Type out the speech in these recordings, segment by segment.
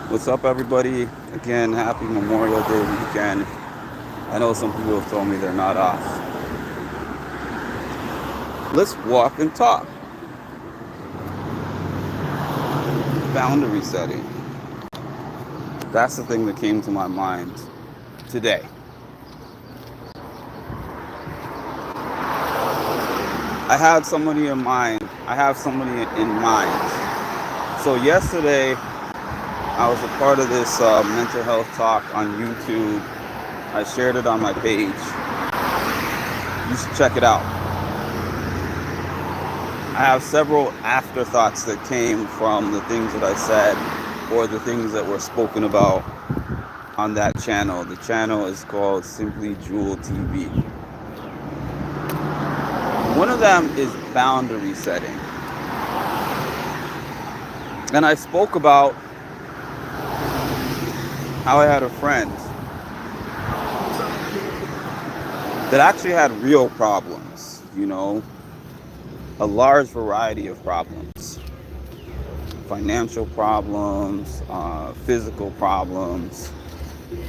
What's up, everybody? Again, happy Memorial Day weekend. I know some people have told me they're not off. Let's walk and talk. Boundary setting. That's the thing that came to my mind today. I had somebody in mind. I have somebody in mind. So, yesterday, I was a part of this mental health talk on YouTube. I shared it on my page. You should check it out. I have several afterthoughts that came from the things that I said or the things that were spoken about on that channel. The channel is called Simply Jewel TV. One of them is boundary setting. And I spoke about how I had a friend that actually had real problems, a large variety of problems. Financial problems, physical problems,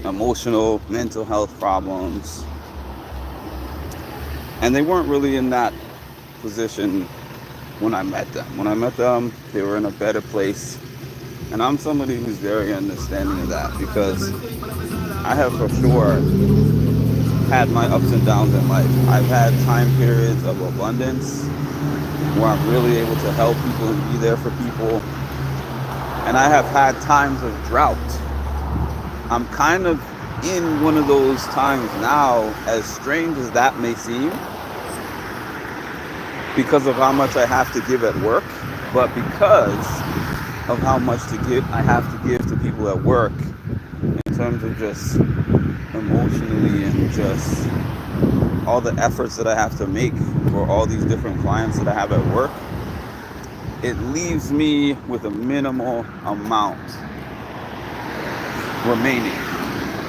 emotional, mental health problems. And they weren't really in that position when I met them. When I met them, they were in a better place. And I'm somebody who's very understanding of that because I have for sure had my ups and downs in life. I've had time periods of abundance where I'm really able to help people and be there for people. And I have had times of drought. I'm kind of in one of those times now, as strange as that may seem, because of how much I have to give at work, but because of how much I have to give to people at work in terms of just emotionally and just all the efforts that I have to make for all these different clients that I have at work. It leaves me with a minimal amount remaining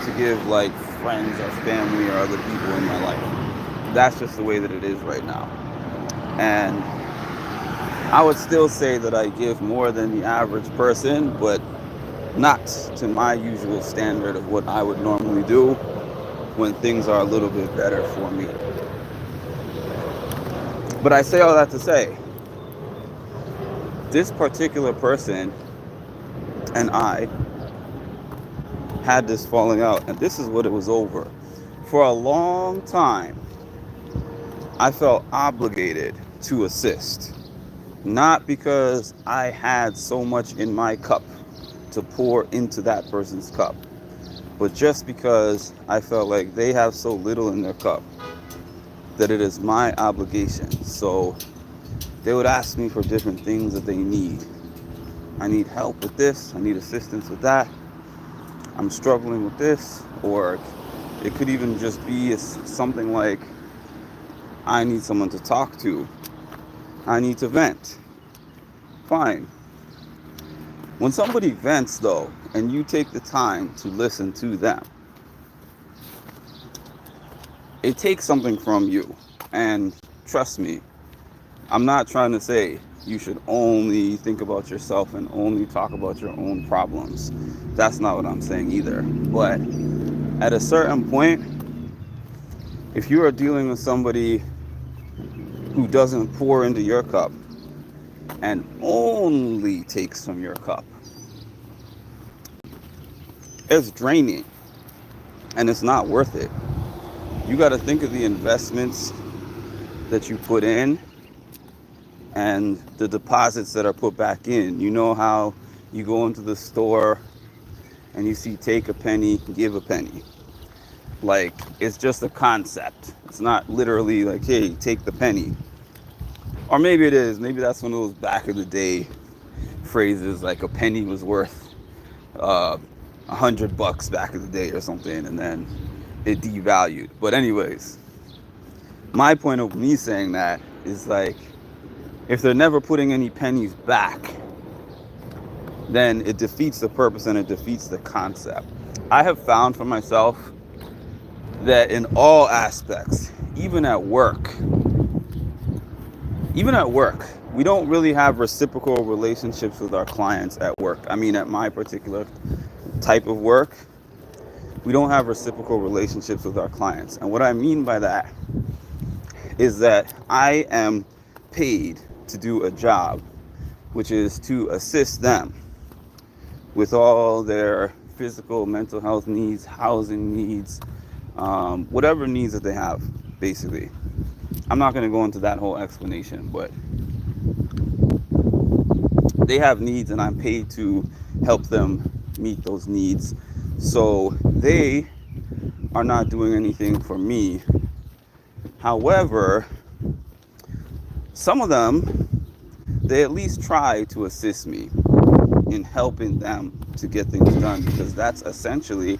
to give like friends or family or other people in my life. That's just the way that it is right now. And I would still say that I give more than the average person, but not to my usual standard of what I would normally do when things are a little bit better for me. But I say all that to say, this particular person and I had this falling out, and this is what it was over. For a long time, I felt obligated to assist. Not because I had so much in my cup to pour into that person's cup, but just because I felt like they have so little in their cup that it is my obligation. So they would ask me for different things that they need. I need help with this, I need assistance with that, I'm struggling with this, or it could even just be something like, I need someone to talk to, I need to vent. Fine. When somebody vents, though, and you take the time to listen to them, it takes something from you. And trust me, I'm not trying to say you should only think about yourself and only talk about your own problems. That's not what I'm saying either. But at a certain point, if you are dealing with somebody who doesn't pour into your cup and only takes from your cup, it's draining and it's not worth it. You got to think of the investments that you put in and the deposits that are put back in. You know how you go into the store and you see take a penny, give a penny. Like, it's just a concept. It's not literally like, hey, take the penny. Or maybe it is. Maybe that's one of those back of the day phrases, like a penny was worth $100 back in the day or something, and then it devalued. But anyways, my point of me saying that is like, if they're never putting any pennies back, then it defeats the purpose and it defeats the concept. I have found for myself that in all aspects, even at work, we don't really have reciprocal relationships with our clients at work. I mean, at my particular type of work, we don't have reciprocal relationships with our clients. And what I mean by that is that I am paid to do a job, which is to assist them with all their physical, mental health needs, housing needs, whatever needs that they have, basically. I'm not going to go into that whole explanation, but they have needs and I'm paid to help them meet those needs. So they are not doing anything for me. However, some of them, they at least try to assist me in helping them to get things done, because that's essentially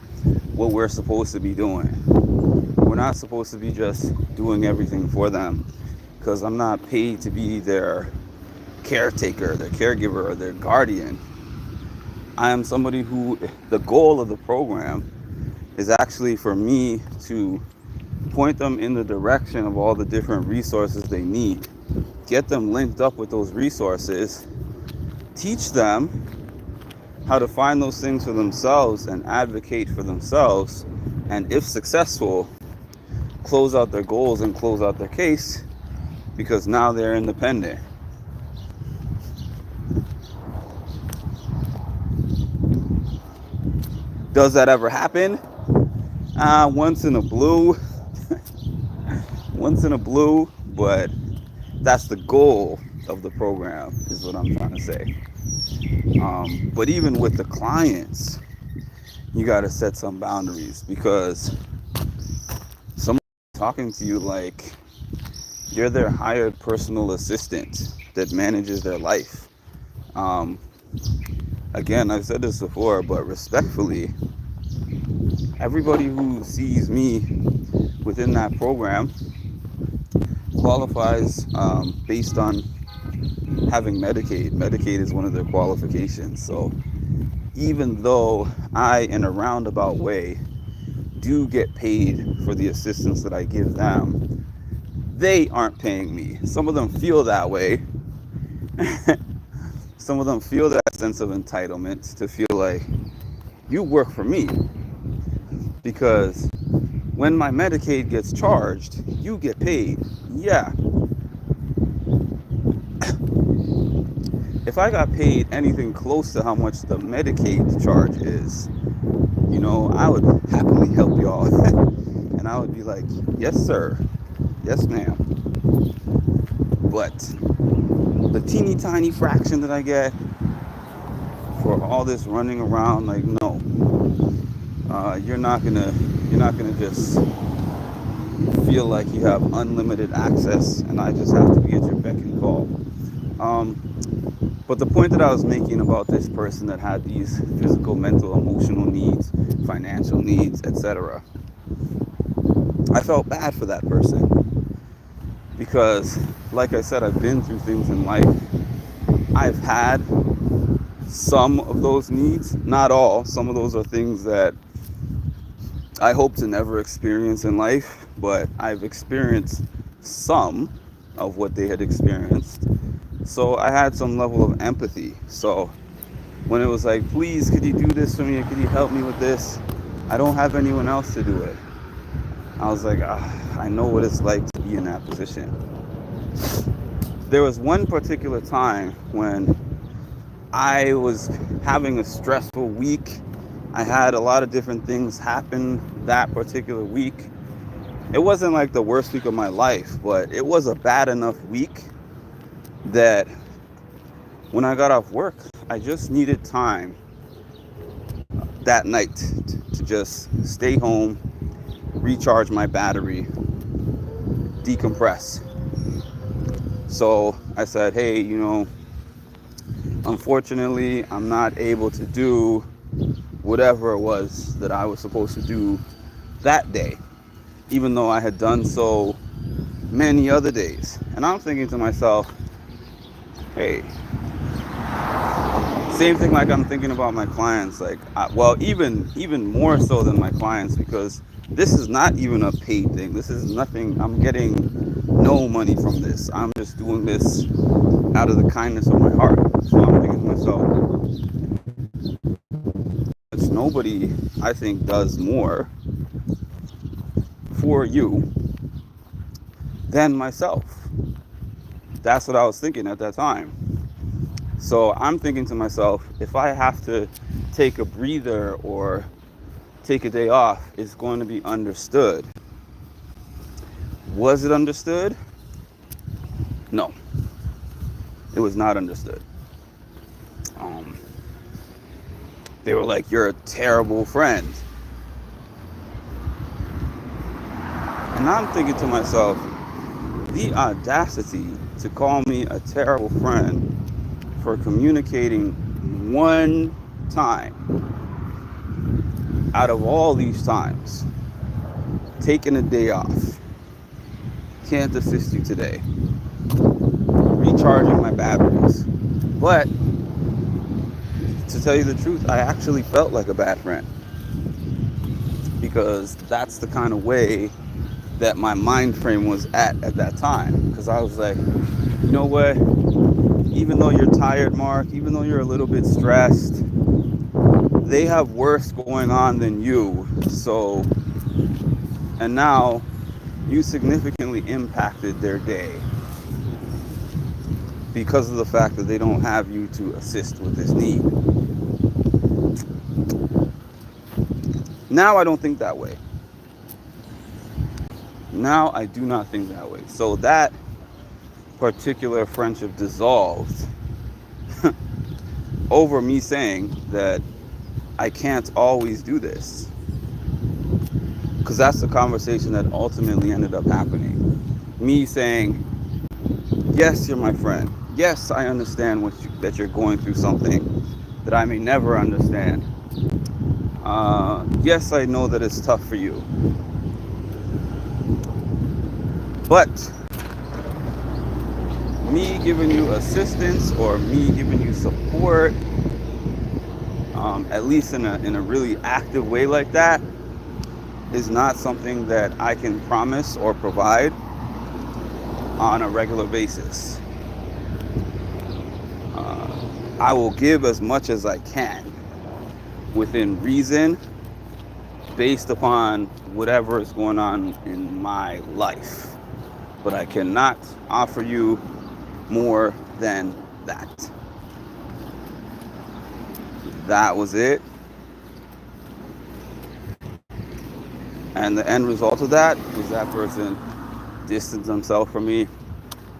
what we're supposed to be doing. We're not supposed to be just doing everything for them, because I'm not paid to be their caretaker, their caregiver, or their guardian. I am somebody who, the goal of the program is actually for me to point them in the direction of all the different resources they need, get them linked up with those resources, teach them how to find those things for themselves and advocate for themselves, and if successful, close out their goals and close out their case, because now they're independent. Does that ever happen? Once in a blue. Once in a blue, but that's the goal of the program, is what I'm trying to say. But even with the clients, you got to set some boundaries, because someone's talking to you like you're their hired personal assistant that manages their life. Again, I've said this before, but respectfully, everybody who sees me within that program qualifies based on having Medicaid. Medicaid is one of their qualifications. So even though I, in a roundabout way, do get paid for the assistance that I give them, they aren't paying me. Some of them feel that way. Some of them feel that sense of entitlement to feel like, you work for me, because when my Medicaid gets charged, you get paid. Yeah. If I got paid anything close to how much the Medicaid charge is, I would happily help y'all. And I would be like, yes, sir. Yes, ma'am. But the teeny tiny fraction that I get for all this running around, like, no. You're not gonna just feel like you have unlimited access and I just have to be at your beck and call. But the point that I was making about this person that had these physical, mental, emotional needs, financial needs, etc., I felt bad for that person, because, like I said, I've been through things in life. I've had some of those needs, not all. Some of those are things that I hope to never experience in life, but I've experienced some of what they had experienced. So I had some level of empathy. So when it was like, please, could you do this for me? Or could you help me with this? I don't have anyone else to do it. I was like, I know what it's like to be in that position. There was one particular time when I was having a stressful week. I had a lot of different things happen that particular week. It wasn't like the worst week of my life, but it was a bad enough week that when I got off work, I just needed time that night to just stay home, recharge my battery, decompress. So I said, hey, unfortunately, I'm not able to do whatever it was that I was supposed to do that day, even though I had done so many other days. And I'm thinking to myself, hey, same thing like I'm thinking about my clients, like, even more so than my clients, because this is not even a paid thing. This is nothing. I'm getting no money from this. I'm just doing this out of the kindness of my heart. So I'm thinking to myself, it's nobody, I think, does more for you than myself. That's what I was thinking at that time. So I'm thinking to myself, if I have to take a breather or take a day off, it's going to be understood. Was it understood? No, it was not understood. They were like, you're a terrible friend. And I'm thinking to myself, the audacity to call me a terrible friend for communicating one time out of all these times, taking a day off, can't assist you today, recharging my batteries. But to tell you the truth, I actually felt like a bad friend, because that's the kind of way that my mind frame was at that time. Because I was like, you know what, even though you're tired, Mark, even though you're a little bit stressed, they have worse going on than you. So, and now you significantly impacted their day because of the fact that they don't have you to assist with this need. Now I don't think that way. Now I do not think that way. So that particular friendship dissolved over me saying that I can't always do this. Because that's the conversation that ultimately ended up happening. Me saying, yes, you're my friend. Yes, I understand that you're going through something that I may never understand. Yes, I know that it's tough for you. But me giving you assistance or me giving you support, at least in a really active way like that, is not something that I can promise or provide on a regular basis. I will give as much as I can within reason, based upon whatever is going on in my life. But I cannot offer you more than that. That was it. And the end result of that was that person distanced himself from me.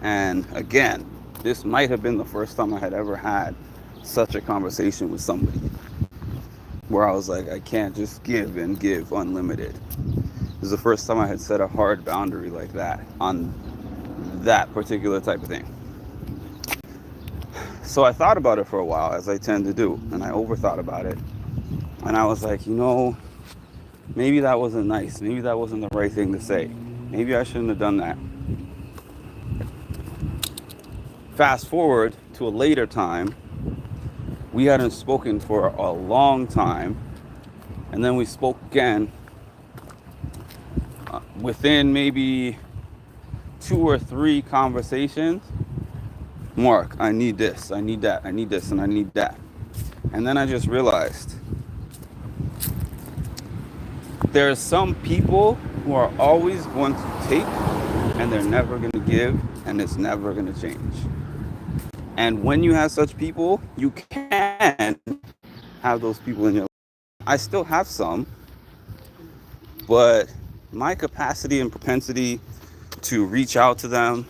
And again, this might have been the first time I had ever had such a conversation with somebody where I was like, I can't just give and give unlimited. This is the first time I had set a hard boundary like that on that particular type of thing. So I thought about it for a while, as I tend to do, and I overthought about it. And I was like, maybe that wasn't nice. Maybe that wasn't the right thing to say. Maybe I shouldn't have done that. Fast forward to a later time. We hadn't spoken for a long time. And then we spoke again within maybe 2 or 3 conversations. Mark, I need this, I need that, I need this, and I need that. And then I just realized there are some people who are always going to take and they're never going to give, and it's never going to change. And when you have such people, you can have those people in your life. I still have some, but my capacity and propensity to reach out to them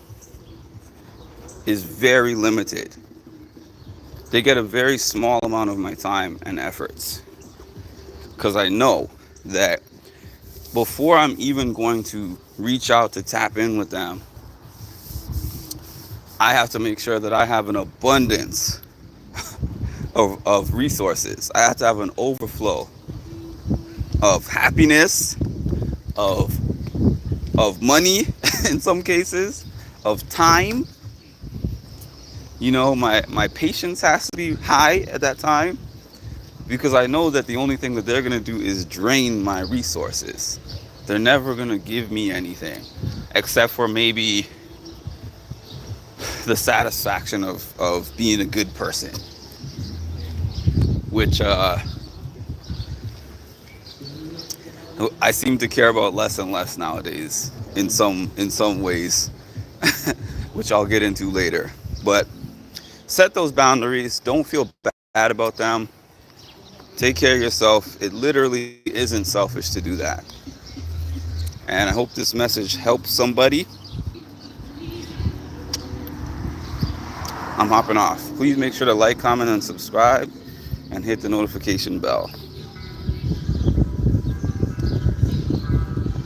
is very limited. They get a very small amount of my time and efforts, because I know that before I'm even going to reach out to tap in with them, I have to make sure that I have an abundance of resources. I have to have an overflow of happiness, of money in some cases, of time. My patience has to be high at that time, because I know that the only thing that they're going to do is drain my resources. They're never going to give me anything, except for maybe the satisfaction of being a good person, which I seem to care about less and less nowadays in some ways, which I'll get into later. But set those boundaries. Don't feel bad about them. Take care of yourself. It literally isn't selfish to do that. And I hope this message helps somebody. I'm hopping off. Please make sure to like, comment, and subscribe, and hit the notification bell.